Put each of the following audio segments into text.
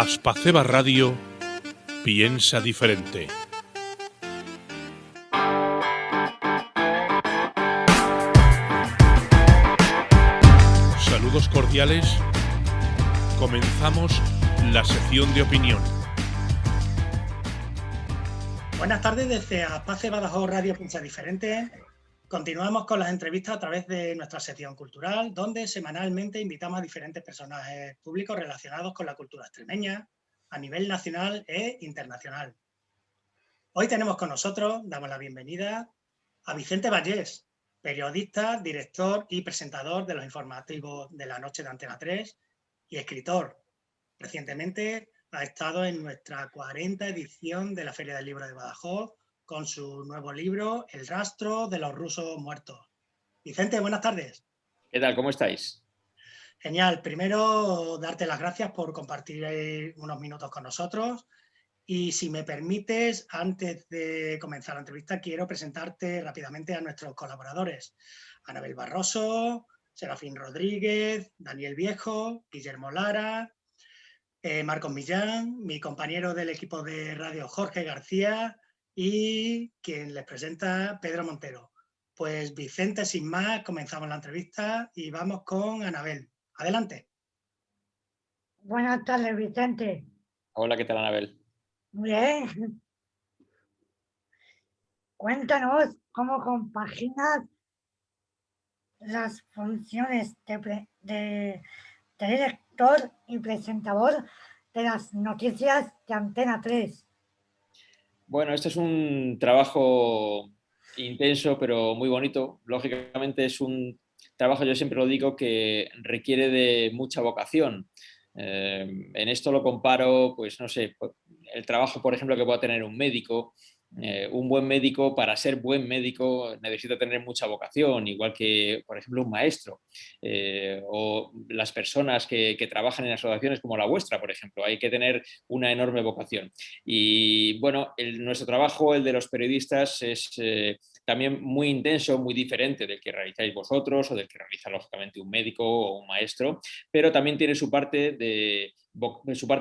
Aspaceba Radio piensa diferente. Saludos cordiales. Comenzamos la sección de opinión. Buenas tardes desde Aspaceba Radio piensa diferente. Continuamos con las entrevistas a través de nuestra sección cultural, donde semanalmente invitamos a diferentes personajes públicos relacionados con la cultura extremeña a nivel nacional e internacional. Hoy tenemos con nosotros, damos la bienvenida a Vicente Vallés, periodista, director y presentador de los informativos de la noche de Antena 3 y escritor. Recientemente ha estado en nuestra 40ª edición de la Feria del Libro de Badajoz con su nuevo libro, El rastro de los rusos muertos. Vicente, buenas tardes. ¿Qué tal? ¿Cómo estáis? Genial. Primero, darte las gracias por compartir unos minutos con nosotros. Y si me permites, antes de comenzar la entrevista, quiero presentarte rápidamente a nuestros colaboradores. Anabel Barroso, Serafín Rodríguez, Daniel Viejo, Guillermo Lara, Marcos Millán, mi compañero del equipo de radio Jorge García y quien les presenta Pedro Montero. Pues Vicente, sin más, comenzamos la entrevista y vamos con Anabel. Adelante. Buenas tardes, Vicente. Hola, ¿qué tal, Anabel? Muy bien. Cuéntanos cómo compaginas las funciones de director y presentador de las noticias de Antena 3. Bueno, este es un trabajo intenso, pero muy bonito. Lógicamente es un trabajo, yo siempre lo digo, que requiere de mucha vocación. En esto lo comparo, pues no sé, el trabajo, por ejemplo, que pueda tener un médico. Un buen médico, para ser buen médico, necesita tener mucha vocación, igual que, por ejemplo, un maestro o las personas que trabajan en asociaciones como la vuestra, por ejemplo. Hay que tener una enorme vocación. Y bueno, nuestro trabajo, el de los periodistas, es también muy intenso, muy diferente del que realizáis vosotros o del que realiza, lógicamente, un médico o un maestro, pero también tiene su parte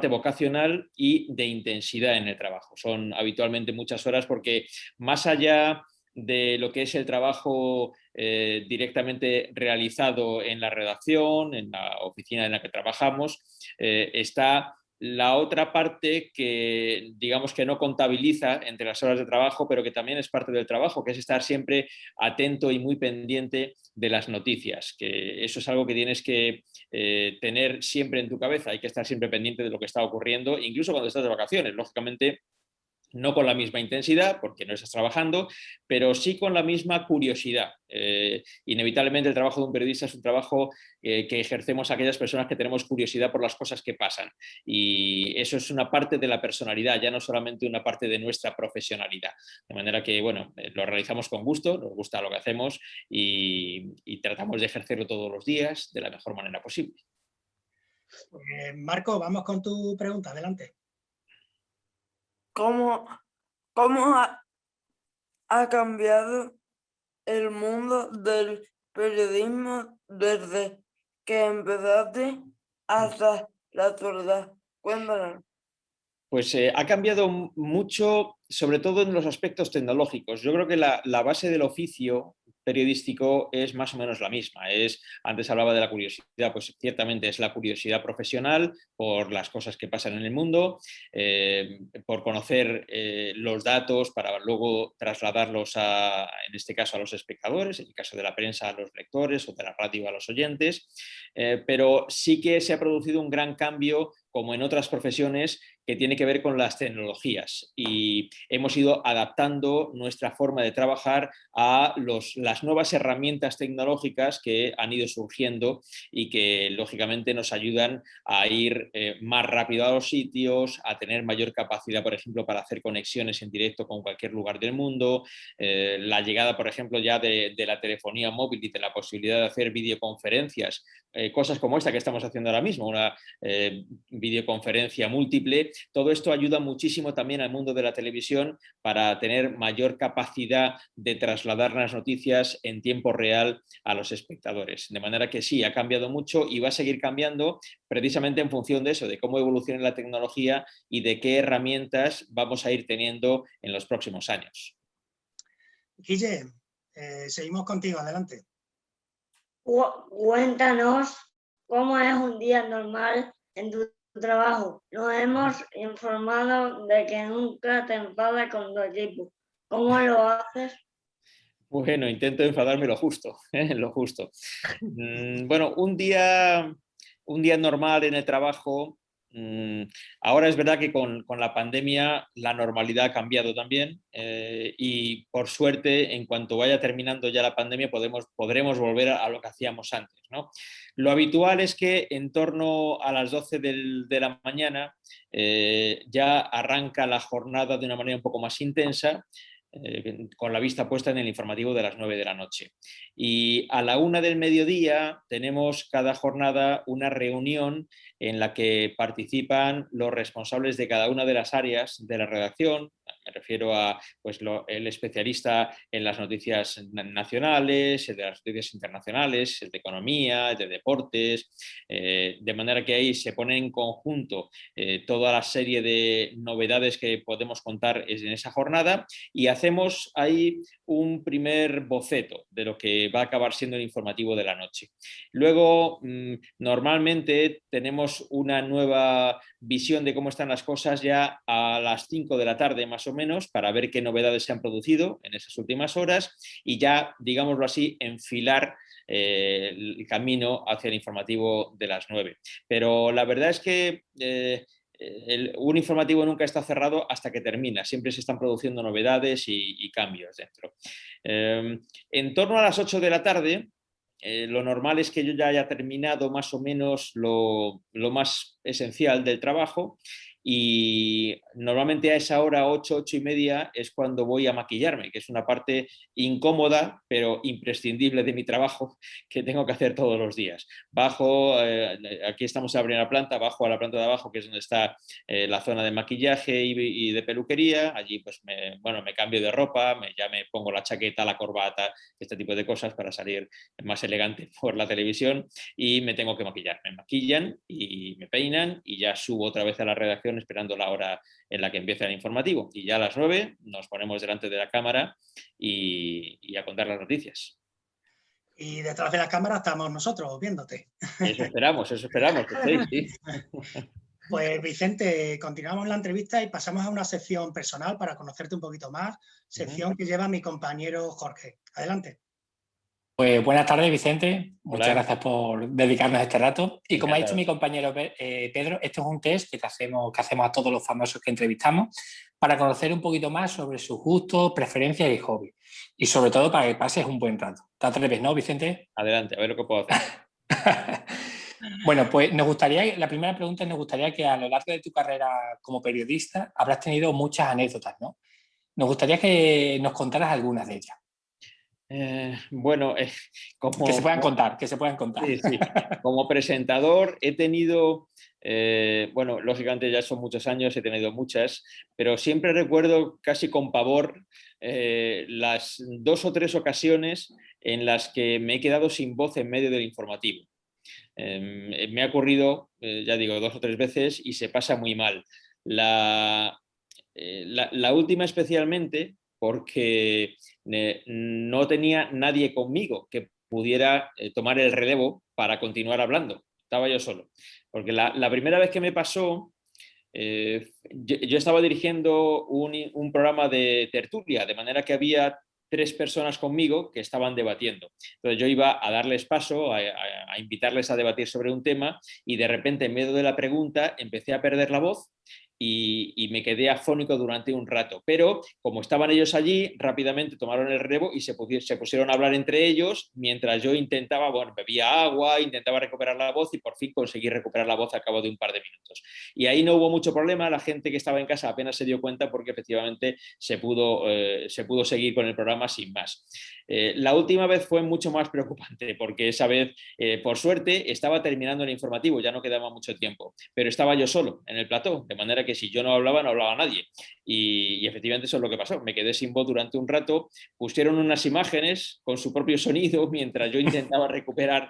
vocacional y de intensidad en el trabajo. Son habitualmente muchas horas porque más allá de lo que es el trabajo directamente realizado en la redacción, en la oficina en la que trabajamos, está la otra parte que digamos que no contabiliza entre las horas de trabajo, pero que también es parte del trabajo, que es estar siempre atento y muy pendiente de las noticias, que eso es algo que tienes que tener siempre en tu cabeza. Hay que estar siempre pendiente de lo que está ocurriendo, incluso cuando estás de vacaciones. Lógicamente, no con la misma intensidad, porque no estás trabajando, pero sí con la misma curiosidad. Inevitablemente el trabajo de un periodista es un trabajo que ejercemos aquellas personas que tenemos curiosidad por las cosas que pasan. Y eso es una parte de la personalidad, ya no solamente una parte de nuestra profesionalidad. De manera que, bueno, lo realizamos con gusto, nos gusta lo que hacemos y tratamos de ejercerlo todos los días de la mejor manera posible. Marco, vamos con tu pregunta, adelante. ¿Cómo ha cambiado el mundo del periodismo desde que empezaste hasta la actualidad? Cuéntanos. Pues ha cambiado mucho, sobre todo en los aspectos tecnológicos. Yo creo que la base del oficio periodístico es más o menos la misma. Antes hablaba de la curiosidad, pues ciertamente es la curiosidad profesional por las cosas que pasan en el mundo, por conocer los datos para luego trasladarlos en este caso a los espectadores, en el caso de la prensa a los lectores o de la radio a los oyentes, pero sí que se ha producido un gran cambio, como en otras profesiones, que tiene que ver con las tecnologías, y hemos ido adaptando nuestra forma de trabajar a las nuevas herramientas tecnológicas que han ido surgiendo y que lógicamente nos ayudan a ir más rápido a los sitios, a tener mayor capacidad, por ejemplo, para hacer conexiones en directo con cualquier lugar del mundo, la llegada, por ejemplo, ya de la telefonía móvil y de la posibilidad de hacer videoconferencias, cosas como esta que estamos haciendo ahora mismo, una videoconferencia múltiple, todo esto ayuda muchísimo también al mundo de la televisión para tener mayor capacidad de trasladar las noticias en tiempo real a los espectadores. De manera que sí, ha cambiado mucho y va a seguir cambiando precisamente en función de eso, de cómo evolucione la tecnología y de qué herramientas vamos a ir teniendo en los próximos años. Guille, seguimos contigo, adelante. Cuéntanos cómo es un día normal en tu trabajo. Nos hemos informado de que nunca te enfadas con tu equipo. ¿Cómo lo haces? Bueno, intento enfadarme lo justo, lo justo. Bueno, un día normal en el trabajo. Ahora es verdad que con la pandemia la normalidad ha cambiado también y por suerte en cuanto vaya terminando ya la pandemia podremos volver a lo que hacíamos antes, ¿no? Lo habitual es que en torno a las 12 de la mañana ya arranca la jornada de una manera un poco más intensa, con la vista puesta en el informativo de las 9 de la noche. Y a la 1 del mediodía tenemos cada jornada una reunión en la que participan los responsables de cada una de las áreas de la redacción. Me refiero a pues, el especialista en las noticias nacionales, el de las noticias internacionales, el de economía, el de deportes, de manera que ahí se pone en conjunto toda la serie de novedades que podemos contar en esa jornada y hacemos ahí un primer boceto de lo que va a acabar siendo el informativo de la noche. Luego, normalmente tenemos una nueva visión de cómo están las cosas ya a las 5 de la tarde más o menos para ver qué novedades se han producido en esas últimas horas y ya, digámoslo así, enfilar el camino hacia el informativo de las 9. Pero la verdad es que un informativo nunca está cerrado hasta que termina, siempre se están produciendo novedades y cambios dentro. En torno a las 8 de la tarde, lo normal es que yo ya haya terminado más o menos lo más esencial del trabajo y normalmente a esa hora, 8, 8 y media, es cuando voy a maquillarme, que es una parte incómoda pero imprescindible de mi trabajo que tengo que hacer todos los días. Bajo, aquí estamos en la primera planta, bajo a la planta de abajo, que es donde está la zona de maquillaje y de peluquería. Allí pues me cambio de ropa, ya me pongo la chaqueta, la corbata, este tipo de cosas para salir más elegante por la televisión y me tengo que maquillar. Me maquillan y me peinan y ya subo otra vez a la redacción esperando la hora en la que empieza el informativo. Y ya a las 9 nos ponemos delante de la cámara y a contar las noticias. Y detrás de la cámara estamos nosotros viéndote. Eso esperamos, sí. Pues Vicente, continuamos la entrevista y pasamos a una sección personal para conocerte un poquito más, sección que lleva mi compañero Jorge. Adelante. Pues buenas tardes, Vicente. Muchas Hola. gracias por dedicarnos este rato. Y como ha dicho Encantado. mi compañero Pedro, este es un test que hacemos a todos los famosos que entrevistamos para conocer un poquito más sobre sus gustos, preferencias y hobbies. Y sobre todo para que pases un buen rato. ¿Te atreves, no, Vicente? Adelante, a ver lo que puedo hacer. Bueno, pues la primera pregunta nos gustaría que a lo largo de tu carrera como periodista habrás tenido muchas anécdotas, ¿no? Nos gustaría que nos contaras algunas de ellas. Bueno, Que se puedan contar. Sí, sí. Como presentador he tenido, bueno, lógicamente ya son muchos años, he tenido muchas, pero siempre recuerdo casi con pavor las 2 o 3 ocasiones en las que me he quedado sin voz en medio del informativo. Me ha ocurrido, ya digo, 2 o 3 veces y se pasa muy mal. La última especialmente porque no tenía nadie conmigo que pudiera tomar el relevo para continuar hablando. Estaba yo solo. Porque la primera vez que me pasó, yo estaba dirigiendo un programa de tertulia, de manera que había 3 personas conmigo que estaban debatiendo. Entonces yo iba a darles paso, a invitarles a debatir sobre un tema y de repente en medio de la pregunta empecé a perder la voz y me quedé afónico durante un rato. Pero como estaban ellos allí, rápidamente tomaron el relevo y se pusieron a hablar entre ellos mientras yo intentaba, bueno, bebía agua, intentaba recuperar la voz y por fin conseguí recuperar la voz al cabo de un par de minutos. Y ahí no hubo mucho problema, la gente que estaba en casa apenas se dio cuenta porque efectivamente se pudo seguir con el programa sin más. La última vez fue mucho más preocupante porque esa vez, por suerte, estaba terminando el informativo, ya no quedaba mucho tiempo, pero estaba yo solo en el plató, de manera que si yo no hablaba, no hablaba nadie. Y efectivamente eso es lo que pasó. Me quedé sin voz durante un rato, pusieron unas imágenes con su propio sonido mientras yo intentaba recuperar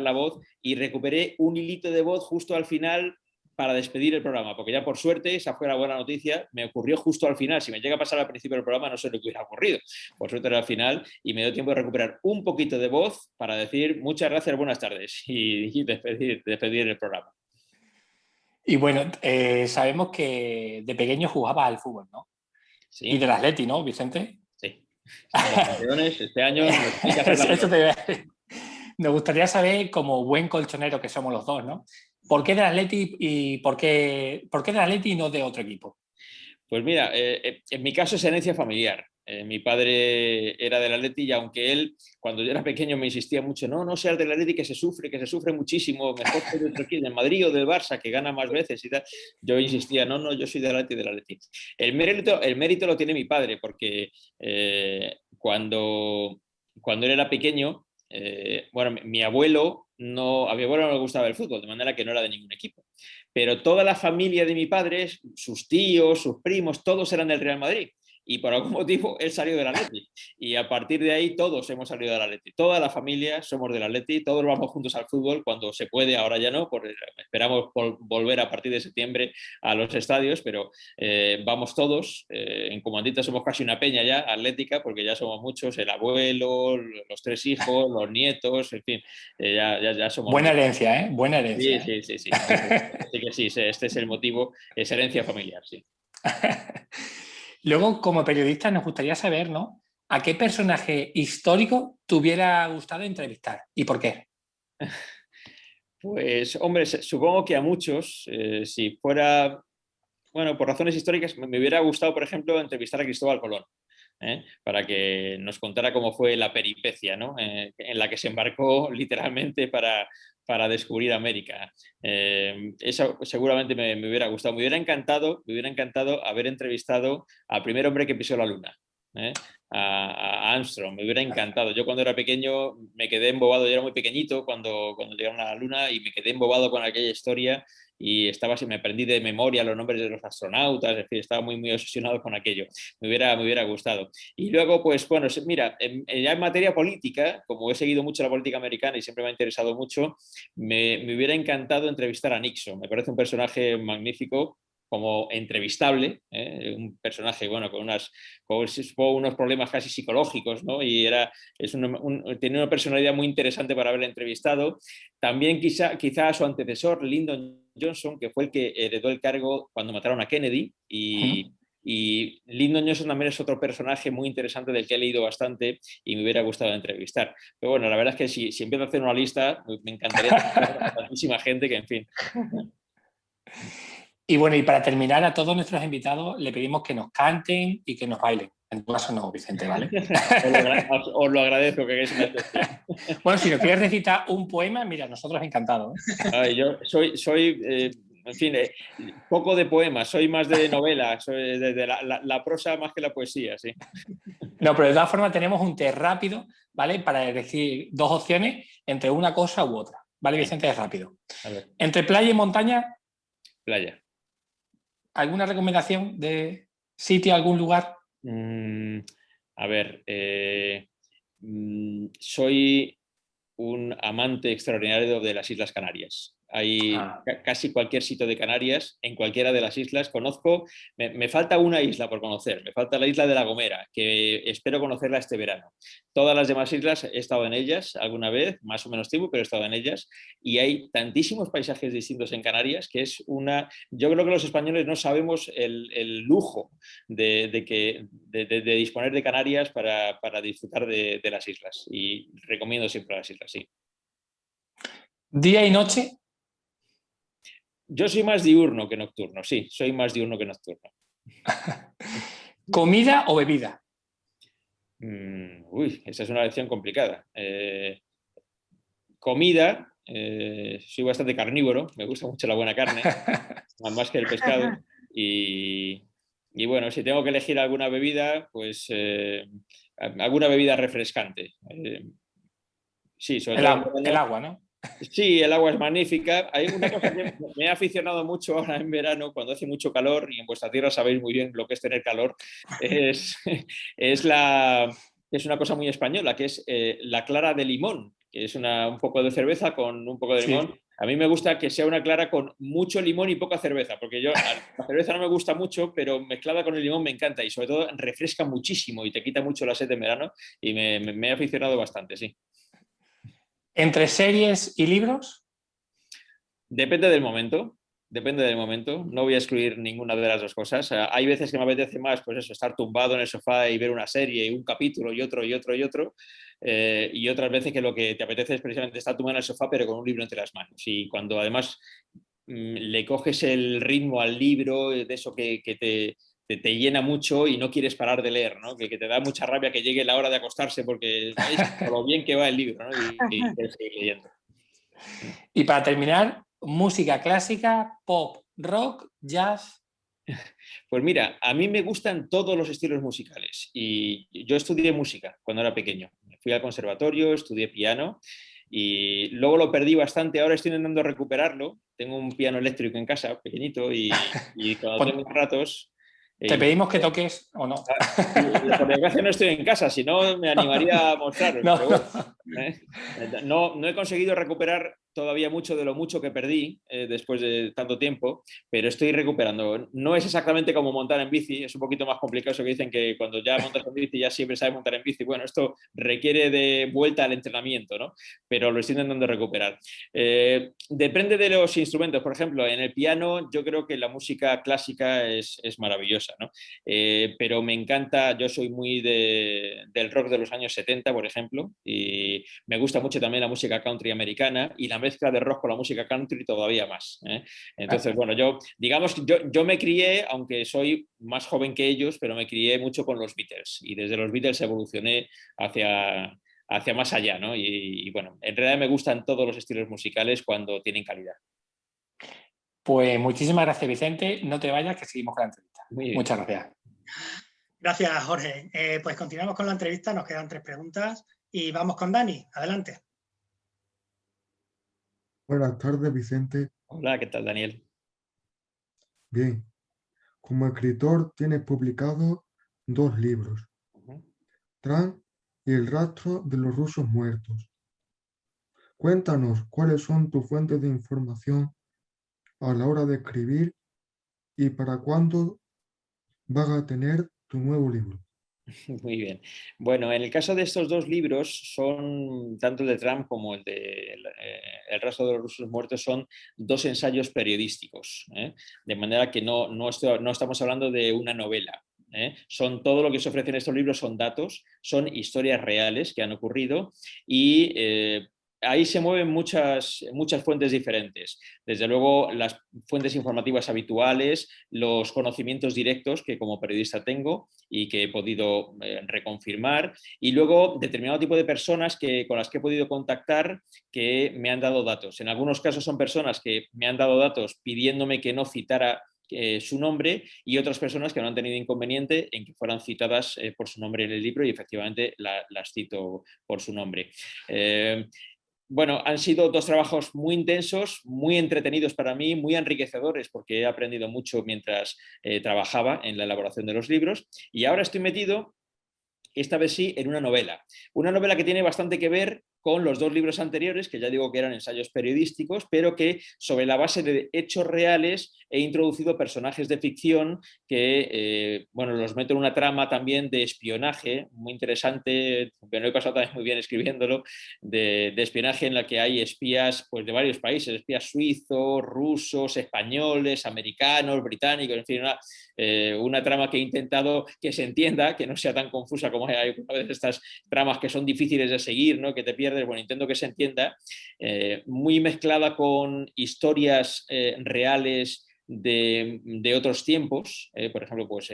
la voz y recuperé un hilito de voz justo al final para despedir el programa, porque ya por suerte, esa fue la buena noticia, me ocurrió justo al final. Si me llega a pasar al principio del programa no sé lo que hubiera ocurrido. Por suerte era al final y me dio tiempo de recuperar un poquito de voz para decir muchas gracias, buenas tardes y despedir el programa. Y bueno, sabemos que de pequeño jugabas al fútbol, ¿no? Sí. Y del Atleti, ¿no, Vicente? Sí. Somos campeones este año. Nos gustaría saber, como buen colchonero que somos los dos, ¿no? ¿Por qué del Atleti y por qué del Atleti y no de otro equipo? Pues mira, en mi caso es herencia familiar. Mi padre era del Atleti y aunque él, cuando yo era pequeño, me insistía mucho, no seas del Atleti que se sufre muchísimo, mejor que de otro equipo, del Madrid o del Barça, que gana más veces y tal. Yo insistía, no, yo soy del Atleti. El mérito lo tiene mi padre, porque cuando él era pequeño, bueno, a mi abuelo no le gustaba el fútbol, de manera que no era de ningún equipo. Pero toda la familia de mi padre, sus tíos, sus primos, todos eran del Real Madrid. Y por algún motivo él salió del Atleti. Y a partir de ahí todos hemos salido del Atleti. Toda la familia somos del Atleti, todos vamos juntos al fútbol cuando se puede, ahora ya no, porque esperamos volver a partir de septiembre a los estadios, pero vamos todos. En Comandita somos casi una peña ya, atlética, porque ya somos muchos, el abuelo, los 3 hijos, los nietos, en fin, ya somos... Buena herencia, ¿eh? Buena herencia. Sí. Así que sí, este es el motivo, es herencia familiar, sí. Luego, como periodista, nos gustaría saber, ¿no? ¿A qué personaje histórico te hubiera gustado entrevistar y por qué? Pues, hombre, supongo que a muchos, si fuera, bueno, por razones históricas, me hubiera gustado, por ejemplo, entrevistar a Cristóbal Colón, para que nos contara cómo fue la peripecia, ¿no? En la que se embarcó literalmente para descubrir América. Eso seguramente me hubiera gustado. Me hubiera encantado haber entrevistado al primer hombre que pisó la Luna, a Armstrong. Me hubiera encantado. Yo cuando era pequeño me quedé embobado, yo era muy pequeñito cuando llegaron a la Luna y me quedé embobado con aquella historia y me aprendí de memoria los nombres de los astronautas, en fin, estaba muy obsesionado con aquello. Me hubiera gustado. Y luego, pues bueno, mira, ya en materia política, como he seguido mucho la política americana y siempre me ha interesado mucho, me hubiera encantado entrevistar a Nixon. Me parece un personaje magnífico, como entrevistable, un personaje bueno, con unos problemas casi psicológicos, ¿no? Y tenía una personalidad muy interesante para haberle entrevistado. También quizá a su antecesor, Lyndon Johnson, que fue el que heredó el cargo cuando mataron a Kennedy, y Lyndon Johnson también es otro personaje muy interesante del que he leído bastante y me hubiera gustado entrevistar. Pero bueno, la verdad es que si empiezo a hacer una lista, me encantaría entrevistar a tantísima gente que, en fin. Y bueno, y para terminar, a todos nuestros invitados le pedimos que nos canten y que nos bailen. En tu caso no, Vicente, ¿vale? Os lo agradezco, que hagáis una excepción. Bueno, si nos quieres recitar un poema, mira, nosotros encantados. Ay, yo soy en fin, poco de poemas, soy más de novela, soy de la prosa más que la poesía, sí. No, pero de todas formas tenemos un test rápido, ¿vale? Para elegir 2 opciones entre una cosa u otra. ¿Vale, Vicente? Es rápido. A ver. Entre playa y montaña. Playa. ¿Alguna recomendación de sitio, algún lugar? A ver, soy un amante extraordinario de las Islas Canarias. Hay casi cualquier sitio de Canarias, en cualquiera de las islas conozco. Me falta una isla por conocer, me falta la isla de La Gomera, que espero conocerla este verano. Todas las demás islas he estado en ellas alguna vez, más o menos tiempo, pero he estado en ellas. Y hay tantísimos paisajes distintos en Canarias que es yo creo que los españoles no sabemos el lujo de disponer de Canarias para disfrutar de las islas. Y recomiendo siempre las islas, sí. ¿Día y noche? Yo soy más diurno que nocturno, sí, soy más diurno que nocturno. ¿Comida o bebida? Esa es una elección complicada. Comida, soy bastante carnívoro, me gusta mucho la buena carne, más que el pescado. Y Y bueno, si tengo que elegir alguna bebida, pues alguna bebida refrescante. Sí, sobre todo en El verano. agua, ¿no? Sí, el agua es magnífica. Hay una cosa que me he aficionado mucho ahora en verano, cuando hace mucho calor, y en vuestra tierra sabéis muy bien lo que es tener calor, es, es, es una cosa muy española, que es la clara de limón, que es un poco de cerveza con un poco de limón. Sí. A mí me gusta que sea una clara con mucho limón y poca cerveza, porque la cerveza no me gusta mucho, pero mezclada con el limón me encanta y sobre todo refresca muchísimo y te quita mucho la sed de verano y me he aficionado bastante, sí. ¿Entre series y libros? Depende del momento, depende del momento. No voy a excluir ninguna de las dos cosas. Hay veces que me apetece más, pues eso, estar tumbado en el sofá y ver una serie y un capítulo y otro y otro y otro. Y otras veces que lo que te apetece es precisamente estar tumbado en el sofá, pero con un libro entre las manos. Y cuando además le coges el ritmo al libro, de eso que te llena mucho y no quieres parar de leer, ¿no? Que te da mucha rabia que llegue la hora de acostarse porque es lo bien que va el libro, ¿no? Y quieres seguir leyendo. Y para terminar, música clásica, pop, rock, jazz. Pues mira, a mí me gustan todos los estilos musicales y yo estudié música cuando era pequeño. Fui al conservatorio, estudié piano y luego lo perdí bastante. Ahora estoy intentando recuperarlo. Tengo un piano eléctrico en casa, pequeñito, y cuando tengo ratos... ¿Te pedimos que toques o no? Por desgracia no estoy en casa, si no me animaría a mostraros. No, pero bueno, no he conseguido recuperar todavía mucho de lo mucho que perdí después de tanto tiempo, pero estoy recuperando. No es exactamente como montar en bici, es un poquito más complicado eso que dicen que cuando ya montas en bici ya siempre sabes montar en bici. Bueno, esto requiere de vuelta al entrenamiento, ¿no? Pero lo estoy intentando recuperar. Depende de los instrumentos. Por ejemplo, en el piano yo creo que la música clásica es maravillosa, ¿no? Pero me encanta, yo soy muy del rock de los años 70, por ejemplo, y me gusta mucho también la música country americana y la mezcla de rock con la música country todavía más. Entonces, bueno, digamos que yo me crié, aunque soy más joven que ellos, pero me crié mucho con los Beatles y desde los Beatles evolucioné hacia más allá, ¿no? Y bueno, en realidad me gustan todos los estilos musicales cuando tienen calidad. Pues muchísimas gracias, Vicente. No te vayas, que seguimos con la entrevista. Muchas gracias. Gracias, Jorge. Pues continuamos con la entrevista, nos quedan 3 preguntas y vamos con Dani. Adelante. Buenas tardes, Vicente. Hola, ¿qué tal, Daniel? Bien. Como escritor tienes publicado 2 libros, Tran y El rastro de los rusos muertos. Cuéntanos cuáles son tus fuentes de información a la hora de escribir y para cuándo vas a tener tu nuevo libro. Muy bien. Bueno, en el caso de estos 2 libros, son tanto el de Trump como el de El rastro de los rusos muertos, son 2 ensayos periodísticos, de manera que no estamos hablando de una novela. Son todo lo que se ofrece en estos libros son datos, son historias reales que han ocurrido y ahí se mueven muchas fuentes diferentes. Desde luego, las fuentes informativas habituales, los conocimientos directos que como periodista tengo y que he podido reconfirmar, y luego determinado tipo de personas con las que he podido contactar que me han dado datos. En algunos casos son personas que me han dado datos pidiéndome que no citara su nombre y otras personas que no han tenido inconveniente en que fueran citadas por su nombre en el libro y efectivamente las cito por su nombre. Bueno, han sido 2 trabajos muy intensos, muy entretenidos para mí, muy enriquecedores porque he aprendido mucho mientras trabajaba en la elaboración de los libros y ahora estoy metido, esta vez sí, en una novela que tiene bastante que ver con los 2 libros anteriores, que ya digo que eran ensayos periodísticos, pero que sobre la base de hechos reales he introducido personajes de ficción que, bueno, los meto en una trama también de espionaje muy interesante, que me lo he pasado también muy bien escribiéndolo, de espionaje en la que hay espías pues, de varios países, espías suizos, rusos, españoles, americanos, británicos, en fin, una trama que he intentado que se entienda, que no sea tan confusa como hay a veces estas tramas que son difíciles de seguir, ¿no? Que te pierdes. Bueno, intento que se entienda, muy mezclada con historias reales de otros tiempos. Por ejemplo, pues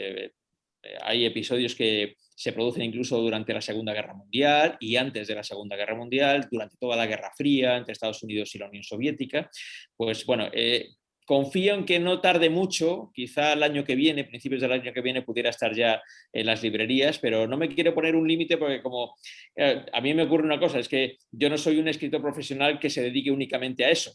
hay episodios que se producen incluso durante la Segunda Guerra Mundial y antes de la Segunda Guerra Mundial, durante toda la Guerra Fría entre Estados Unidos y la Unión Soviética. Pues bueno, confío en que no tarde mucho, quizá el año que viene, principios del año que viene, pudiera estar ya en las librerías, pero no me quiero poner un límite porque como a mí me ocurre una cosa, es que yo no soy un escritor profesional que se dedique únicamente a eso.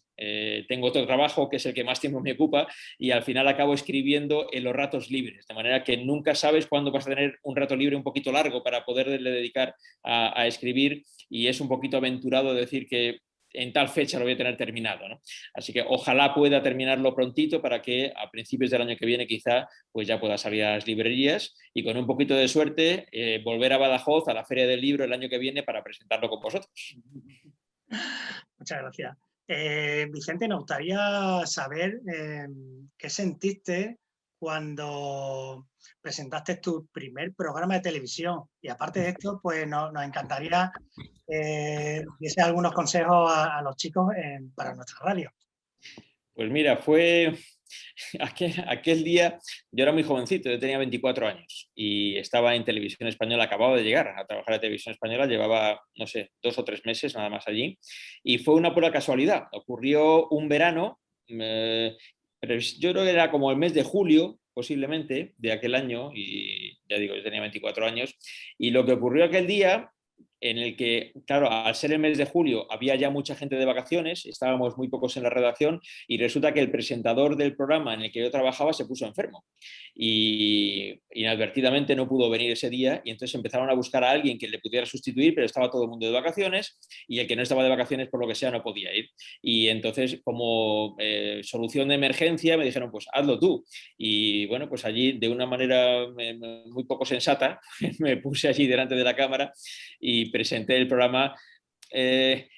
Tengo otro trabajo que es el que más tiempo me ocupa y al final acabo escribiendo en los ratos libres, de manera que nunca sabes cuándo vas a tener un rato libre un poquito largo para poderle dedicar a escribir, y es un poquito aventurado decir que en tal fecha lo voy a tener terminado, ¿no? Así que ojalá pueda terminarlo prontito para que a principios del año que viene quizá pues ya pueda salir a las librerías y con un poquito de suerte volver a Badajoz a la Feria del Libro el año que viene para presentarlo con vosotros. Muchas gracias. Vicente, nos gustaría saber qué sentiste cuando presentaste tu primer programa de televisión. Y aparte de esto, pues nos encantaría diese algunos consejos a los chicos para nuestra radio. Pues mira, fue aquel día, yo era muy jovencito, yo tenía 24 años y estaba en Televisión Española, acababa de llegar a trabajar en Televisión Española, llevaba, no sé, 2 o 3 meses nada más allí, y fue una pura casualidad. Ocurrió un verano, pero yo creo que era como el mes de julio, posiblemente, de aquel año, y ya digo, yo tenía 24 años, y lo que ocurrió aquel día, en el que, claro, al ser el mes de julio había ya mucha gente de vacaciones, estábamos muy pocos en la redacción y resulta que el presentador del programa en el que yo trabajaba se puso enfermo y inadvertidamente no pudo venir ese día y entonces empezaron a buscar a alguien que le pudiera sustituir, pero estaba todo el mundo de vacaciones y el que no estaba de vacaciones por lo que sea no podía ir. Y entonces como solución de emergencia me dijeron pues hazlo tú y bueno, pues allí de una manera muy poco sensata me puse allí delante de la cámara y presenté el programa.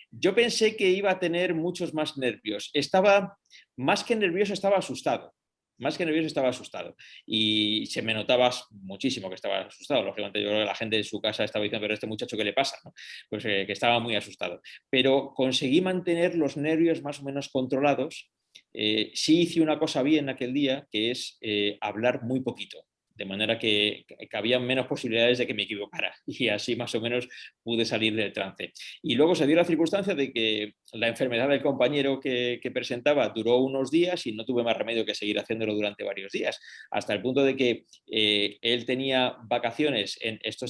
Yo pensé que iba a tener muchos más nervios. Estaba, más que nervioso, estaba asustado. Más que nervioso, estaba asustado. Y se me notaba muchísimo que estaba asustado. Lógicamente, yo creo que la gente de su casa estaba diciendo, pero este muchacho, ¿qué le pasa? ¿No? Pues que estaba muy asustado. Pero conseguí mantener los nervios más o menos controlados. Sí hice una cosa bien aquel día, que es hablar muy poquito, de manera que había menos posibilidades de que me equivocara y así más o menos pude salir del trance. Y luego se dio la circunstancia de que la enfermedad del compañero que presentaba duró unos días y no tuve más remedio que seguir haciéndolo durante varios días, hasta el punto de que él tenía vacaciones, esto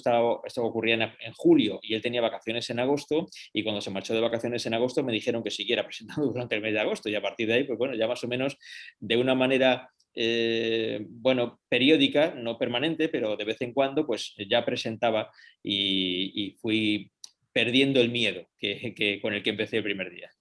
ocurría en julio y él tenía vacaciones en agosto y cuando se marchó de vacaciones en agosto me dijeron que siguiera presentando durante el mes de agosto y a partir de ahí, pues bueno, ya más o menos de una manera bueno, periódica, no permanente, pero de vez en cuando pues ya presentaba y fui perdiendo el miedo con el que empecé el primer día.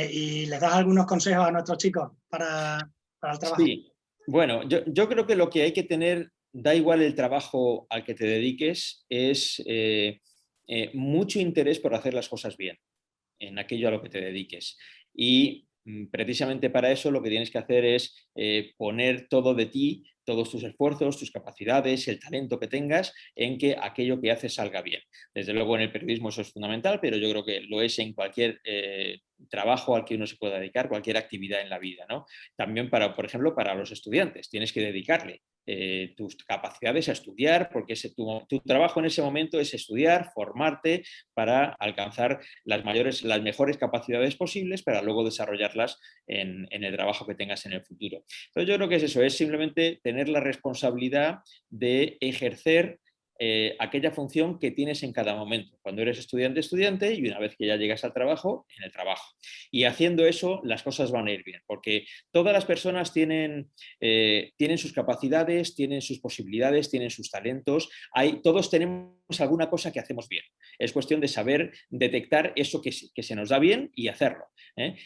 ¿Y les das algunos consejos a nuestros chicos para el trabajo? Sí, bueno, yo creo que lo que hay que tener, da igual el trabajo al que te dediques, es mucho interés por hacer las cosas bien en aquello a lo que te dediques. Y precisamente para eso lo que tienes que hacer es poner todo de ti, todos tus esfuerzos, tus capacidades, el talento que tengas en que aquello que haces salga bien. Desde luego en el periodismo eso es fundamental, pero yo creo que lo es en cualquier trabajo al que uno se pueda dedicar, cualquier actividad en la vida, ¿no? También para, por ejemplo, para los estudiantes, tienes que dedicarle tus capacidades a estudiar, porque tu trabajo en ese momento es estudiar, formarte para alcanzar las mejores capacidades posibles para luego desarrollarlas en el trabajo que tengas en el futuro. Entonces yo creo que es eso, es simplemente tener la responsabilidad de ejercer aquella función que tienes en cada momento. Cuando eres estudiante, y una vez que ya llegas al trabajo, en el trabajo. Y haciendo eso, las cosas van a ir bien, porque todas las personas tienen sus capacidades, tienen sus posibilidades, tienen sus talentos. Todos tenemos alguna cosa que hacemos bien. Es cuestión de saber detectar eso que se nos da bien y hacerlo.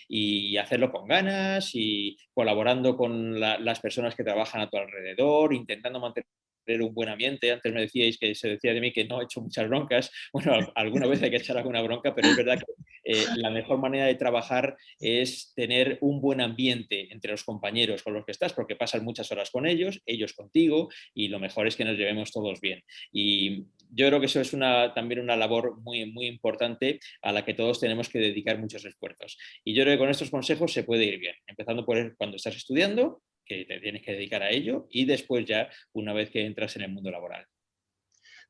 Y hacerlo con ganas y colaborando con las personas que trabajan a tu alrededor, intentando mantener un buen ambiente. Antes me decíais que se decía de mí que no he hecho muchas broncas. Bueno, alguna vez hay que echar alguna bronca, pero es verdad que la mejor manera de trabajar es tener un buen ambiente entre los compañeros con los que estás, porque pasas muchas horas con ellos contigo, y lo mejor es que nos llevemos todos bien. Y yo creo que eso es también una labor muy, muy importante a la que todos tenemos que dedicar muchos esfuerzos. Y yo creo que con estos consejos se puede ir bien, empezando por cuando estás estudiando, que te tienes que dedicar a ello, y después ya una vez que entras en el mundo laboral.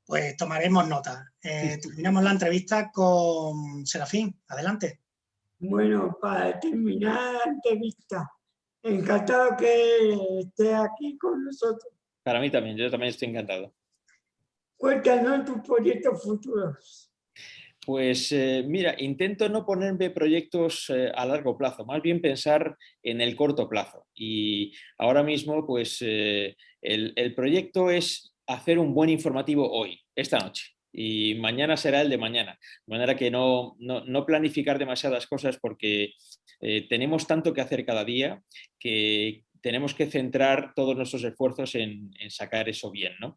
Pues tomaremos nota. Terminamos la entrevista con Serafín. Adelante. Bueno, para terminar la entrevista, Encantado que esté aquí con nosotros. Para mí también, yo también estoy encantado. Cuéntanos tus proyectos futuros. Pues mira, intento no ponerme proyectos a largo plazo, más bien pensar en el corto plazo. Y ahora mismo, pues el proyecto es hacer un buen informativo hoy, esta noche. Y mañana será el de mañana. De manera que no planificar demasiadas cosas porque tenemos tanto que hacer cada día que tenemos que centrar todos nuestros esfuerzos en sacar eso bien, ¿no?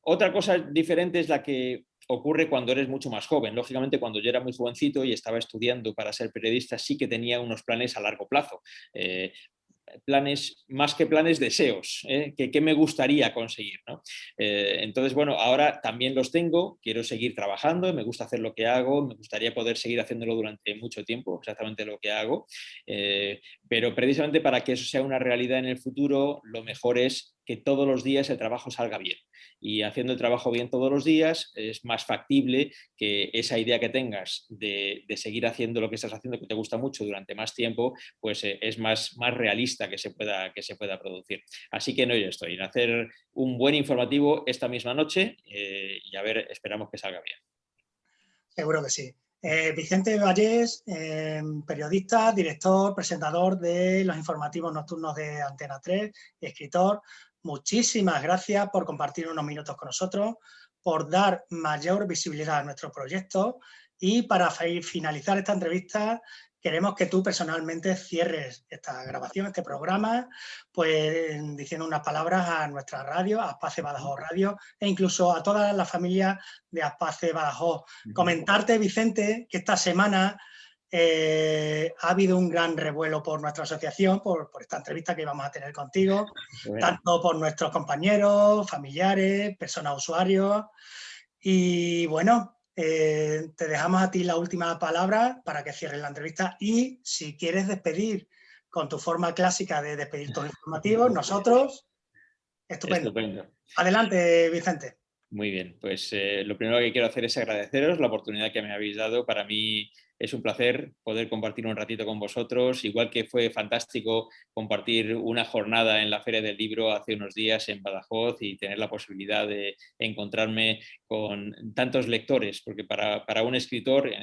Otra cosa diferente es la que ocurre cuando eres mucho más joven. Lógicamente, cuando yo era muy jovencito y estaba estudiando para ser periodista, sí que tenía unos planes a largo plazo. Planes, más que planes, deseos, que me gustaría conseguir, ¿no? Entonces, bueno, ahora también los tengo, quiero seguir trabajando, me gusta hacer lo que hago, me gustaría poder seguir haciéndolo durante mucho tiempo, exactamente lo que hago, pero precisamente para que eso sea una realidad en el futuro, lo mejor es que todos los días el trabajo salga bien. Y haciendo el trabajo bien todos los días es más factible que esa idea que tengas de seguir haciendo lo que estás haciendo, que te gusta mucho durante más tiempo, pues es más realista que se pueda producir. Así que no, yo estoy en hacer un buen informativo esta misma noche y a ver, esperamos que salga bien. Seguro que sí. Vicente Vallés, periodista, director, presentador de los informativos nocturnos de Antena 3, escritor, muchísimas gracias por compartir unos minutos con nosotros, por dar mayor visibilidad a nuestro proyecto y para finalizar esta entrevista queremos que tú personalmente cierres esta grabación, este programa, pues diciendo unas palabras a nuestra radio, a Aspace Badajoz Radio e incluso a toda la familia de Aspace Badajoz. Comentarte, Vicente, que esta semana ha habido un gran revuelo por nuestra asociación, por esta entrevista que vamos a tener contigo, tanto por nuestros compañeros, familiares, personas usuarios. Y bueno, te dejamos a ti la última palabra para que cierres la entrevista y si quieres despedir con tu forma clásica de despedir tus informativos, nosotros, estupendo. Adelante, Vicente. Muy bien, pues lo primero que quiero hacer es agradeceros la oportunidad que me habéis dado. Para mí es un placer poder compartir un ratito con vosotros, igual que fue fantástico compartir una jornada en la Feria del Libro hace unos días en Badajoz y tener la posibilidad de encontrarme con tantos lectores, porque para un escritor...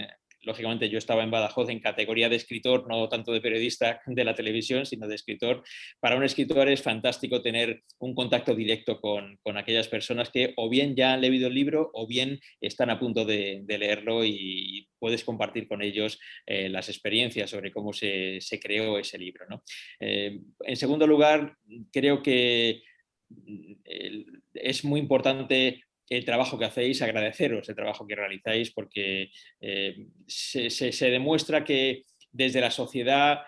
Lógicamente yo estaba en Badajoz en categoría de escritor, no tanto de periodista de la televisión, sino de escritor. Para un escritor es fantástico tener un contacto directo con aquellas personas que o bien ya han leído el libro o bien están a punto de leerlo y puedes compartir con ellos las experiencias sobre cómo se creó ese libro, ¿no? En segundo lugar, creo que es muy importante el trabajo que hacéis, agradeceros el trabajo que realizáis porque se demuestra que desde la sociedad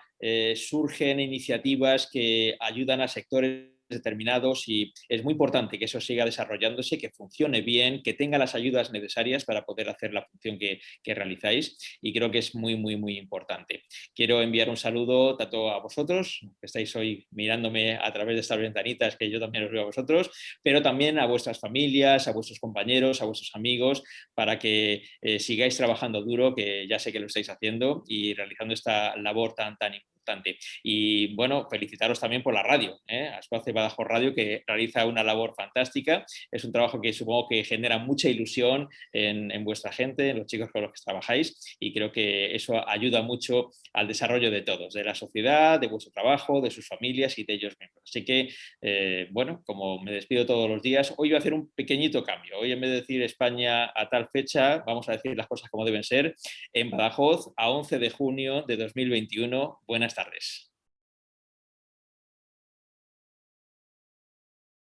surgen iniciativas que ayudan a sectores determinados y es muy importante que eso siga desarrollándose, que funcione bien, que tenga las ayudas necesarias para poder hacer la función que realizáis y creo que es muy, muy, muy importante. Quiero enviar un saludo tanto a vosotros, que estáis hoy mirándome a través de estas ventanitas, que yo también os veo a vosotros, pero también a vuestras familias, a vuestros compañeros, a vuestros amigos, para que sigáis trabajando duro, que ya sé que lo estáis haciendo y realizando esta labor tan importante. Y bueno, felicitaros también por la radio, Aspace Badajoz Radio, que realiza una labor fantástica. Es un trabajo que supongo que genera mucha ilusión en vuestra gente, en los chicos con los que trabajáis y creo que eso ayuda mucho al desarrollo de todos, de la sociedad, de vuestro trabajo, de sus familias y de ellos mismos. Así que, bueno, como me despido todos los días, hoy voy a hacer un pequeñito cambio. Hoy en vez de decir España a tal fecha, vamos a decir las cosas como deben ser. En Badajoz, a 11 de junio de 2021. Buenas tardes.